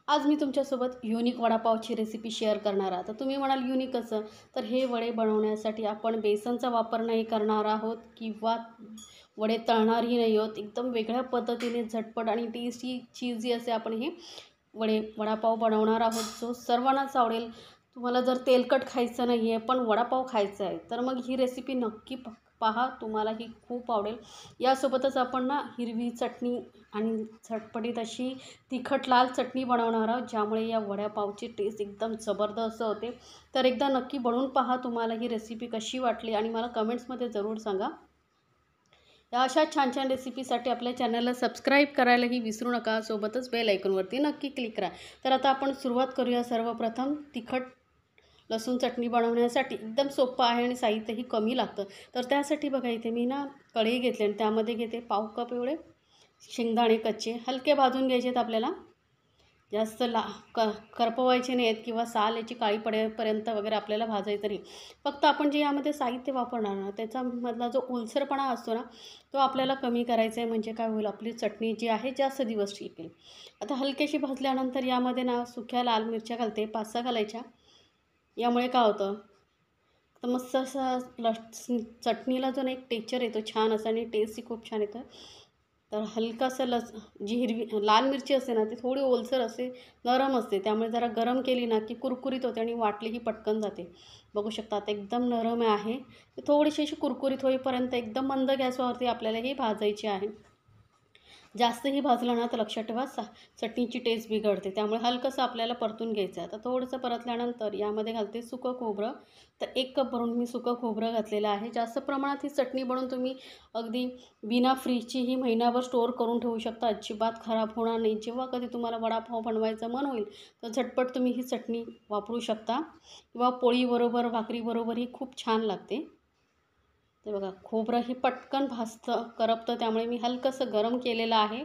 आज मी तुमच्यासोबत unique वडापावची recipe share करणार आहे. तर तुम्ही म्हणाल युनिक कसं? तर हे वडे बनवण्यासाठी आपण बेसनचा वापर नाही करणार आहोत किंवा वडे तळणारही नाही आहोत. एकदम वेगळ्या पद्धतीने झटपट आणि टेस्टी चीजी असे आपण हे वडापाव बनवणार आहोत, जो सर्वांनाच आवडेल. तुम्हाला जर तेलकट खायचं नाही आहे पण वडापाव खायचा आहे, तर मग ही रेसिपी नक्की पहा, तुम्हाला ही खूप आवडेल. यासोबतच आपण हिरवी चटणी आणि झटपटीत अशी तिखट लाल चटणी बनवणार आहोत, ज्यामुळे या वडापावची टेस्ट एकदम जबरदस्त होते. तर एकदा नक्की बनवून पहा. तुम्हाला ही रेसिपी कशी वाटली आणि मला कमेंट्समध्ये जरूर सांगा. या अशा छान छान रेसिपीसाठी आपल्या चॅनलला सबस्क्राईब करायलाही विसरू नका. सोबतच बेल आयकॉनवरती नक्की क्लिक करा. तर आता आपण सुरुवात करूया. सर्वप्रथम तिखट लसूण चटणी बनवण्यासाठी एकदम सोपं आहे आणि साहित्यही कमी लागतं. तर त्यासाठी बघा, इथे मी कढई घेतली आणि त्यामध्ये घेते पाव कप एवढे शेंगदाणे कच्चे. हलके भाजून घ्यायचे आहेत आपल्याला. जास्त करपवायचे नाही आहेत किंवा साल याची काळी पडेपर्यंत वगैरे आपल्याला भाजायचं नाही. फक्त आपण जे यामध्ये साहित्य वापरणार ना, त्याच्यामधला जो ओलसरपणा असतो ना, तो आपल्याला कमी करायचा आहे. म्हणजे काय होईल, आपली चटणी जी आहे जास्त दिवस टिकेल. आता हलकीशी भाजल्यानंतर यामध्ये सुक्या लाल मिरच्या घालते, 5-6 घालायच्या. यामुळे काय होतं, तर मस्त असं चटणीला जो एक टेक्चर येतो छान असं आणि टेस्टही खूप छान येतं. तर हलकासं जी हिरवी लाल मिरची असते ना, ती थोडी ओलसर असते, नरम असते. त्यामुळे जरा गरम केली ना की कुरकुरीत होते आणि वाटलीही पटकन जाते. बघू शकता आता एकदम नरम आहे. थोडीशी अशी कुरकुरीत होईपर्यंत एकदम मंद गॅसवरती आपल्याला ही भाजायची आहे. जास्तही भाजलं ना तर लक्षात ठेवा चटणीची टेस्ट बिघडते. त्यामुळे हलकंसं आपल्याला परतून घ्यायचं आहे. आता थोडंसं परतल्यानंतर यामध्ये घालते सुकं खोबरं. तर 1 कप भरून मी सुकं खोबरं घातलेलं आहे. जास्त प्रमाणात ही चटणी बनवून तुम्ही अगदी बिना फ्रीजचीही महिनाभर स्टोअर करून ठेवू शकता. अजिबात खराब होणार नाही. जेव्हा कधी तुम्हाला वडापाव बनवायचं मन होईल तर झटपट तुम्ही ही चटणी वापरू शकता किंवा पोळीबरोबर भाकरीबरोबरही खूप छान लागते. ते बघा, खोबरं ही पटकन भाजतं, करपतं. त्यामुळे मी हलकंसं गरम केलेलं आहे.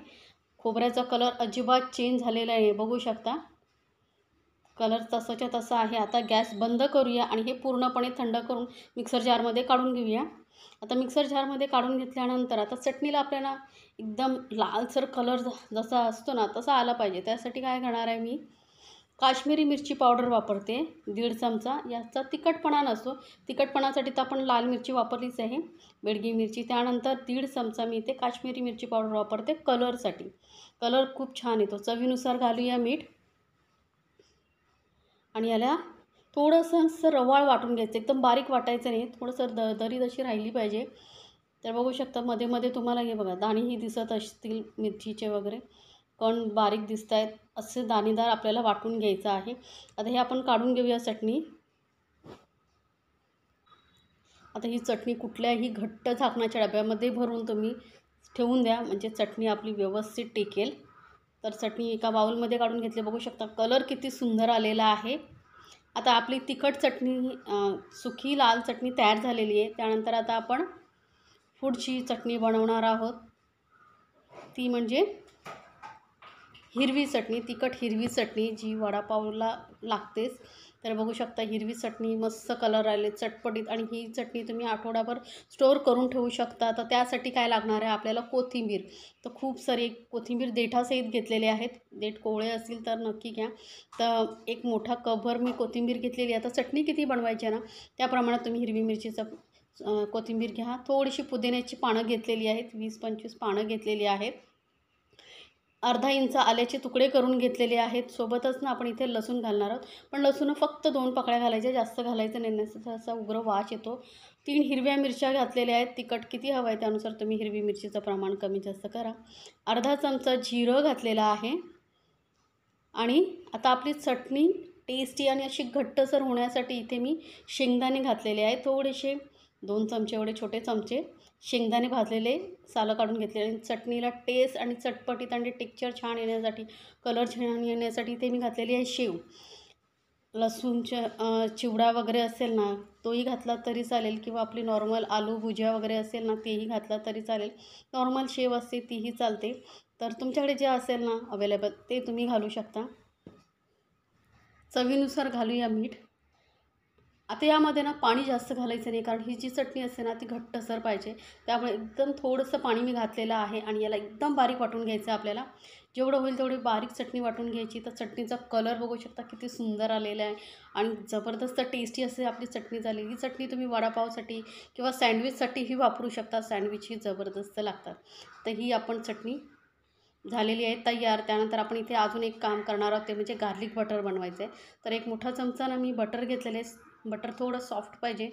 खोबऱ्याचा कलर अजिबात चेंज झालेला आहे, बघू शकता. कलर तसाच्या तसा आहे. आता गॅस बंद करूया आणि हे पूर्णपणे थंड करून मिक्सर जारमध्ये काढून घेऊया. आता मिक्सर जारमध्ये काढून घेतल्यानंतर आता चटणीला आपल्याला एकदम लालसर कलर जसा असतो ना, तसा आला पाहिजे. त्यासाठी काय करणार आहे, मी काश्मीरी मिरची पावडर वापरते 1.5 चमचा. याचा तिखटपणा नसतो. तिखटपणासाठी तर आपण लाल मिरची वापरलीच आहे, बेडगी मिरची. त्यानंतर 1.5 चमचा मी इथे काश्मीरी मिरची पावडर वापरते कलरसाठी. कलर खूप छान येतो. चवीनुसार घालूया मीठ आणि याला थोडंसं असं रवाळ वाटून घ्यायचं. एकदम बारीक वाटायचं नाही, थोडंसं दरी जशी राहिली पाहिजे. तर बघू शकता मध्ये मध्ये तुम्हाला हे बघा दाणेही दिसत असतील मिरचीचे वगैरे, कण बारीक दिसत आहेत. असे दाणेदार आपल्याला वाटून घ्यायचं आहे. आता हे आपण काढून घेऊया चटणी. आता ही चटणी कुठल्याही घट्ट झाकणाच्या डब्यामध्ये भरून तुम्ही ठेवून द्या, म्हणजे चटणी आपली व्यवस्थित टिकेल. तर चटणी एका बाउलमध्ये काढून घेतली. बघू शकता कलर किती सुंदर आलेला आहे. आता आपली तिखट चटणी सुकी लाल चटणी तयार झालेली आहे. त्यानंतर आता आपण पुढची चटणी बनवणार आहोत, ती म्हणजे हिरवी चटणी, तिखट हिरवी चटणी, जी वडापावला लागतेच. तर बघू शकता हिरवी चटणी मस्त कलर आले, चटपटीत. आणि ही चटणी तुम्ही आठवडाभर स्टोअर करून ठेवू शकता. तर त्यासाठी काय लागणार आहे आपल्याला, कोथिंबीर. तर खूप सारी कोथिंबीर देठासहित घेतलेले आहेत. देठ कोवळे असतील तर नक्की घ्या. तर 1 मोठा कपभर मी कोथिंबीर घेतलेली आहे. आता चटणी किती बनवायची आहे ना, त्या प्रमाणात तुम्ही हिरवी मिरचीचं कोथिंबीर घ्या. थोडीशी पुदिन्याची पानं घेतलेली आहेत, 20-25 पानं घेतलेली आहेत. अर्धा इंच आल्याचे तुकडे करून घेतलेले आहेत. सोबतच आपण इथे लसूण घालणार आहोत. पण लसूण फक्त 2 पकड्या घालायच्या, जास्त घालायचं नाही, नसेल असा उग्र वास येतो. 3 हिरव्या मिरच्या घातलेल्या आहेत. तिखट किती हवं आहे त्यानुसार तुम्ही हिरवी मिरचीचं प्रमाण कमी जास्त करा. अर्धा चमचा जिरं घातलेलं आहे. आणि आता आपली चटणी टेस्टी आणि अशी घट्टसर होण्यासाठी इथे मी शेंगदाणे घातलेले आहेत. थोडेसे 2 चमचे एवढे छोटे चमचे शेंगदाणे भाजलेले, सालं काढून घेतलेले. आणि चटणीला टेस्ट आणि चटपटीत आणि टेक्चर छान येण्यासाठी, कलर छान येण्यासाठी इथे मी घातलेली आहे शेव. लसूणच्या चिवडा वगैरे असेल ना, तोही घातला तरी चालेल, किंवा आपली नॉर्मल आलू भुजिया वगैरे असेल ना, तेही घातला तरी चालेल. नॉर्मल शेव असते तीही चालते. तर तुमच्याकडे जे असेल ना अवेलेबल, ते तुम्ही घालू शकता. चवीनुसार घालूया मीठ. आता यामध्ये पाणी जास्त घालायचं नाही, कारण ही जी चटणी असते ना ती घट्टसर पाहिजे. त्यामुळे एकदम थोडंसं पाणी मी घातलेलं आहे आणि याला एकदम बारीक वाटून घ्यायचं आपल्याला. जेवढं होईल तेवढी बारीक चटणी वाटून घ्यायची. तर चटणीचा कलर बघू शकता किती सुंदर आलेला आहे आणि जबरदस्त टेस्टी असे आपली चटणी झाली. ही चटणी तुम्ही वडापावसाठी किंवा सँडविचसाठीही वापरू शकता. सँडविच ही जबरदस्त लागतात. तर ही आपण चटणी झालेली आहे तयार. त्यानंतर आपण इथे अजून एक काम करणार आहोत, ते म्हणजे गार्लिक बटर बनवायचं आहे. तर एक मोठा चमचा ना मी बटर घेतलेले आहे. बटर थोडं सॉफ्ट पाहिजे.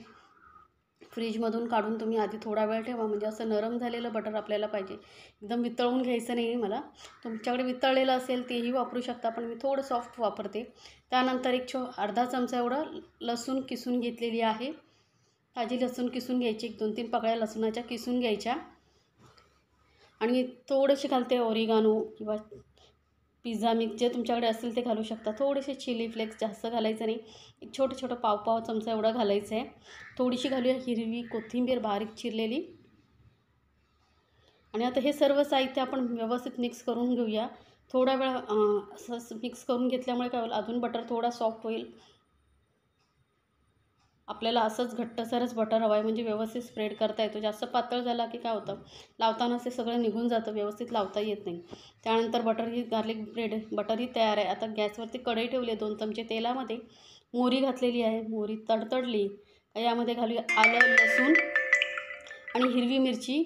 फ्रीजमधून काढून तुम्ही आधी थोडा वेळ ठेवा, म्हणजे असं नरम झालेलं बटर आपल्याला पाहिजे. एकदम वितळून घ्यायचं नाही आहे मला. तुमच्याकडे वितळलेलं असेल तेही वापरू शकता, पण मी थोडं सॉफ्ट वापरते. त्यानंतर अर्धा चमचा एवढं लसूण किसून घेतलेली आहे. ताजी लसूण किसून घ्यायची. 1-2-3 पाकळ्या लसूणाच्या किसून घ्यायच्या आणि थोडेसे घालते ओरिगानो किंवा पिझ्झा मिक्स जे तुमच्याकडे असेल ते घालू शकता. थोडेसे चिली फ्लेक्स, जास्त घालायचं नाही. एक छोटं पाव चमचा एवढं घालायचं आहे. थोडीशी घालूया हिरवी कोथिंबीर बारीक चिरलेली. आणि आता हे सर्व साहित्य आपण व्यवस्थित मिक्स करून घेऊया. थोडा वेळ असं मिक्स करून घेतल्यामुळे काय होईल, अजून बटर थोडा सॉफ्ट होईल. आपल्याला असंच घट्टसरच बटर हवं आहे, म्हणजे व्यवस्थित स्प्रेड करता येतो. जास्त पातळ झाला की काय होतं, लावताना ते सगळं निघून जातं, व्यवस्थित लावता येत नाही. त्यानंतर गार्लिक बटर ही तयार आहे. आता गॅसवरती कढई ठेवली आहे. 2 चमचे तेलामध्ये मोहरी घातलेली आहे. मोहरी तडतडली यामध्ये घालूया आलं, लसूण आणि हिरवी मिरची.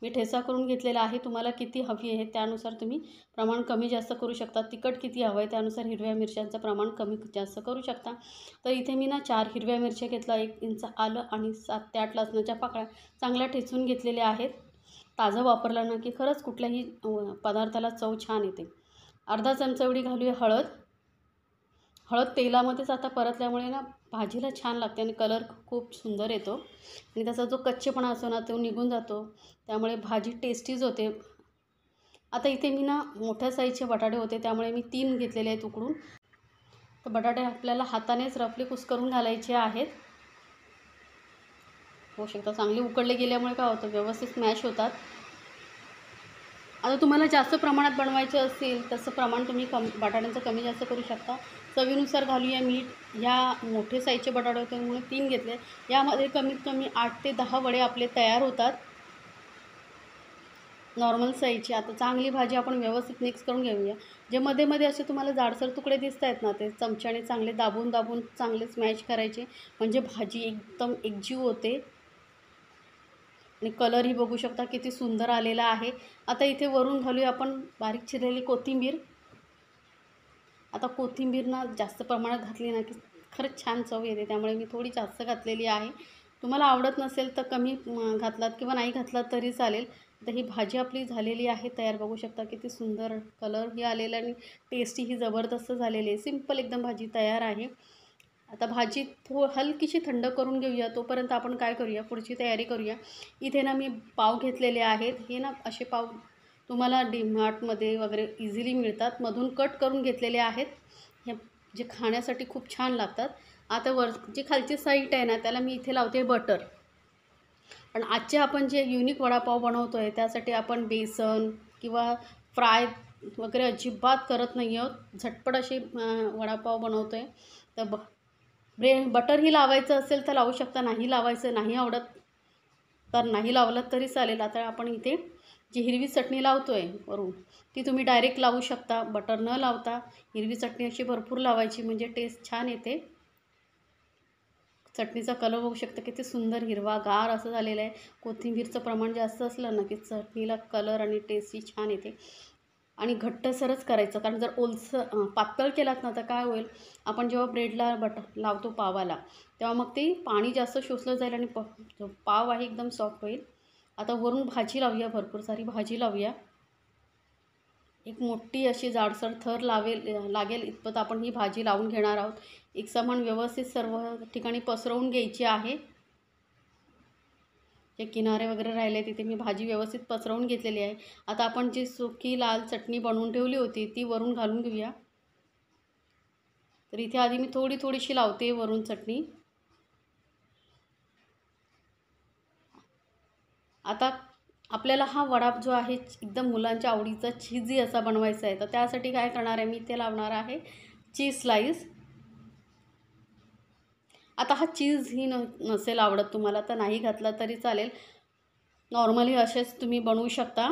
मी ठेचा करून घेतलेला आहे. तुम्हाला किती हवी आहे त्यानुसार तुम्ही प्रमाण कमी जास्त करू शकता. तिखट किती हवं आहे त्यानुसार हिरव्या मिरच्यांचं प्रमाण कमी जास्त करू शकता. तर इथे मी ना 4 हिरव्या मिरच्या घेतला, 1 इंच आलं आणि 7 ते 8 लसणाच्या पाकळ्या चांगल्या ठेचून घेतलेल्या आहेत. ताजं वापरलं ना की खरंच कुठल्याही पदार्थाला चव छान येते. अर्धा चमचा एवढी घालूया हळद. हळद तेलामध्येच आता परतल्यामुळे ना भाजीला छान लागते आणि कलर खूप सुंदर येतो आणि त्याचा जो कच्चेपणा असतो ना तो निघून जातो. त्यामुळे भाजी टेस्टीच होते. आता इथे मी ना मोठ्या साईजचे बटाटे होते, त्यामुळे मी 3 घेतलेले आहेत उकडून. तर बटाटे आपल्याला हातानेच रफली कुस्करून घालायचे आहेत. होऊ शकतं चांगले उकडले गेल्यामुळे काय होतं, व्यवस्थित मॅश होतात. आता तुम्हाला जास्त प्रमाणात बनवायचे असतील तसं प्रमाण तुम्ही बटाट्यांचं कमी जास्त करू शकता. चवीनुसार घालूया मीठ. ह्या मोठे साईजचे बटाटे होते म्हणून 3 घेतले. यामध्ये कमीत कमी 8 ते 10 वडे आपले तयार होतात नॉर्मल साईजची. आता चांगली भाजी आपण व्यवस्थित मिक्स करून घेऊया. जे मध्ये मध्ये असे तुम्हाला जाडसर तुकडे दिसत आहेत ना, ते चमच्याने चांगले दाबून चांगले स्मॅश करायचे, म्हणजे भाजी एकदम एकजीव होते. आणि कलरही बघू शकता किती सुंदर आलेला आहे. आता इथे वरून घालूया आपण बारीक चिरलेली कोथिंबीर. आता कोथिंबीर ना जास्त प्रमाणात घातली ना की खरंच छान चव येते, त्यामुळे मी थोडी जास्त घातलेली आहे. तुम्हाला आवडत नसेल तर कमी घातलात किंवा नाही घातलात तरी चालेल. आता ही भाजी आपली झालेली आहे तयार. बघू शकता किती सुंदर कलरही आलेला आणि टेस्टीही जबरदस्त झालेली आहे. सिंपल एकदम भाजी तयार आहे. आता भाजी हलकीशी थंड करून घेऊया. तोपर्यंत आपण काय करूया, पुढची तयारी करूया. इथे ना मी पाव घेतलेले आहेत. हे ना असे पाव तुम्हाला डीमार्टमध्ये वगैरे इझिली मिळतात. मधून कट करून घेतलेले आहेत. हे जे खाण्यासाठी खूप छान लागतात. आता जी खालची साईड आहे ना त्याला मी इथे लावते बटर. पण आजचे आपण जे युनिक वडापाव बनवतो आहे त्यासाठी आपण बेसन किंवा फ्राय वगैरे अजिबात करत नाही आहोत. झटपट असे वडापाव बनवतो आहे. तर बटरही लावायचं असेल तर लावू शकता, नाही लावायचं, नाही आवडत तर नाही लावलं तरी चालेल. आता आपण इथे जी हिरवी चटणी लावतो आहे वरून ती तुम्ही डायरेक्ट लावू शकता. बटर न लावता हिरवी चटणी अशी भरपूर लावायची, म्हणजे टेस्ट छान येते. चटणीचा कलर बघू शकता किती सुंदर हिरवागार असं झालेलं आहे. कोथिंबीरचं प्रमाण जास्त असलं ना की चटणीला कलर आणि टेस्टही छान येते. आणि घट्टसरच करायचं, कारण जर ओलसर पातळ केलात ना तर काय होईल, आपण जेव्हा ब्रेडला लावतो पावाला तेव्हा मग ते पाणी जास्त शोषलं जाईल आणि जो पाव आहे एकदम सॉफ्ट होईल. आता वरून भाजी लावूया, भरपूर सारी भाजी लावूया. एक मोठी अशी जाडसर थर लागेल इतपत आपण ही भाजी लावून घेणार आहोत. एकसमान व्यवस्थित सर्व ठिकाणी पसरवून घ्यायची आहे. जे किनारे वगैरे राहिले तिथे मी भाजी व्यवस्थित पसरवून घेतलेली आहे. आता आपण जी सुकी लाल चटणी बनवून ठेवली होती ती वरून घालून घेऊया. तर इथे आधी मी थोडीशी लावते वरून चटणी. आता आपल्याला हा वडा जो आहे एकदम मुलांच्या आवडीचा चीजी असा बनवायचा आहे. तर त्यासाठी काय करणार आहे, मी इथे लावणार आहे चीज स्लाईस. आता हा चीज ही नसेल आवडत तुम्हाला तर नाही घातला तरी चालेल. नॉर्मली असेच तुम्ही बनवू शकता.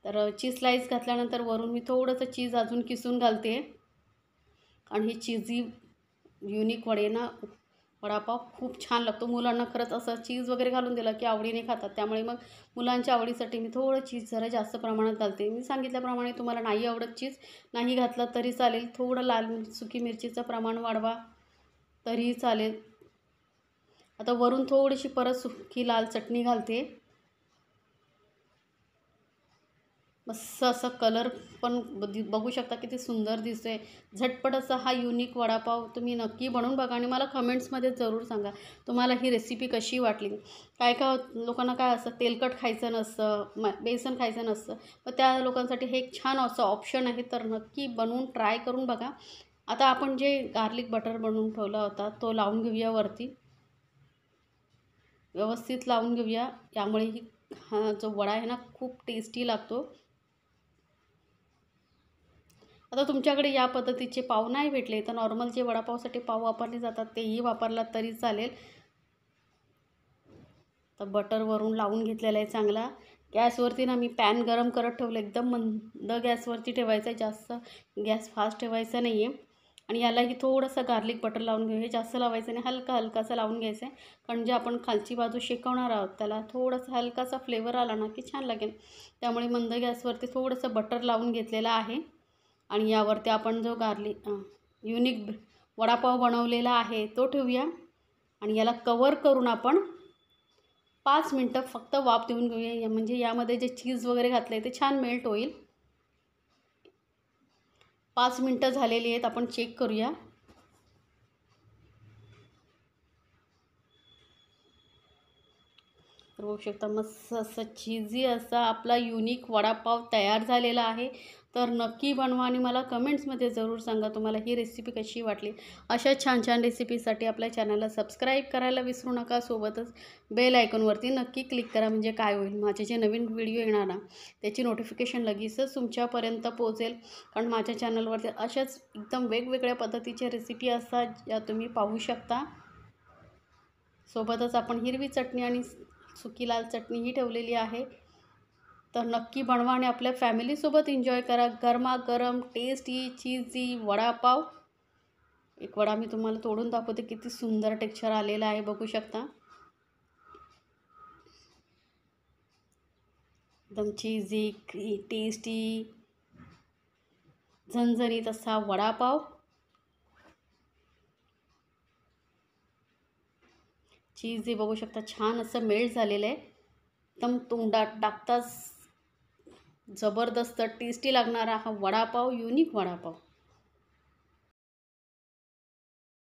तर चीज स्लाईस घातल्यानंतर वरून मी थोडंसं चीज अजून किसून घालते. आणि हे चीजी युनिक वडे ना, वडापाव खूप छान लागतो. मुलांना खरंच असं चीज वगैरे घालून दिलं की आवडीने खातात. त्यामुळे मग मुलांच्या आवडीसाठी मी थोडं चीज जरा जास्त प्रमाणात घालते. मी सांगितल्याप्रमाणे तुम्हाला नाही आवडत चीज, नाही घातलं तरी चालेल. थोडं लाल सुकी मिरचीचं प्रमाण वाढवा तरीही चालेल. आता वरून थोडीशी परत सुकी लाल चटणी घालते. मस्त असं कलर पण बघू शकता किती सुंदर दिसतोय. झटपट असा हा युनिक वडापाव तुम्ही नक्की बनवून बघा आणि मला कमेंट्समध्ये जरूर सांगा तुम्हाला ही रेसिपी कशी वाटली. काय काय लोकांना काय असतं, तेलकट खायचं नसतं, बेसन खायचं नसतं, मग त्या लोकांसाठी हे एक छान असं ऑप्शन आहे. तर नक्की बनवून ट्राय करून बघा. आता आपण जे गार्लिक बटर बनवून ठेवला होता तो लावून घेऊया वरती, व्यवस्थित लावून घेऊया. यामुळे हा जो वडा आहे ना खूप टेस्टी लागतो. आता तुमच्याकडे या पद्धतीचे पाव नाही भेटले तर नॉर्मल जे वडापावसाठी पाव वापरले जातात तेही वापरला तरी चालेल. तर बटर वरून लावून घेतलेला आहे चांगला. गॅसवरती ना मी पॅन गरम करत ठेवलं. एकदम मंद गॅसवरती ठेवायचं आहे, जास्त गॅस फास्ट ठेवायचा नाही आहे. आणि यालाही थोडंसं गार्लिक बटर लावून घेऊ. हे जास्त लावायचं नाही, हलकासा लावून घ्यायचं आहे. कारण जे आपण खालची बाजू शेकवणार आहोत त्याला थोडंसं हलकासा फ्लेवर आला ना की छान लागेल. त्यामुळे मंद गॅसवरती थोडंसं बटर लावून घेतलेलं आहे. आणि यावरती आपण जो युनिक वडापाव बनवलेला आहे तो ठेवूया. आणि याला कवर करून आपण 5 मिनटं फक्त वाफ देऊन घेऊया. म्हणजे यामध्ये जे चीज वगैरे घातलं आहे ते छान मेल्ट होईल. 5 मिनटं झालेली आहेत, आपण चेक करूया. तर बघू शकता मस्त असं चीजी असा आपला युनिक वडापाव तयार झालेला आहे. तर नक्की बनवा आणि मला कमेंट्समध्ये जरूर सांगा तुम्हाला ही रेसिपी कशी वाटली. अशा छान छान रेसिपीसाठी आपल्या चॅनलला सबस्क्राईब करायला विसरू नका. सोबतच बेल आयकॉनवरती नक्की क्लिक करा. म्हणजे काय होईल, माझे जे नवीन व्हिडिओ येणार ना त्याची नोटिफिकेशन लगेचच तुमच्यापर्यंत पोहोचेल. कारण माझ्या चॅनलवरती अशाच एकदम वेगवेगळ्या पद्धतीच्या रेसिपी असतात ज्या तुम्ही पाहू शकता. सोबतच आपण हिरवी चटणी आणि सुकी लाल चटणीही ठेवलेली आहे. तर नक्की बनवा आणि आपल्या फॅमिलीसोबत एन्जॉय करा. गरमागरम टेस्टी चीजी वडापाव. एक वडा मी तुम्हाला तोडून दाखवते, किती सुंदर टेक्स्चर आलेलं आहे बघू शकता. एकदम चीजी टेस्टी झणझणीत असा वडापाव. चीज बघू शकता छान असं मेल्ट झालेलं आहे. एकदम तोंडात टाकताच जबरदस्त टेस्टी लागणारा हा वडापाव, युनिक वडापाव.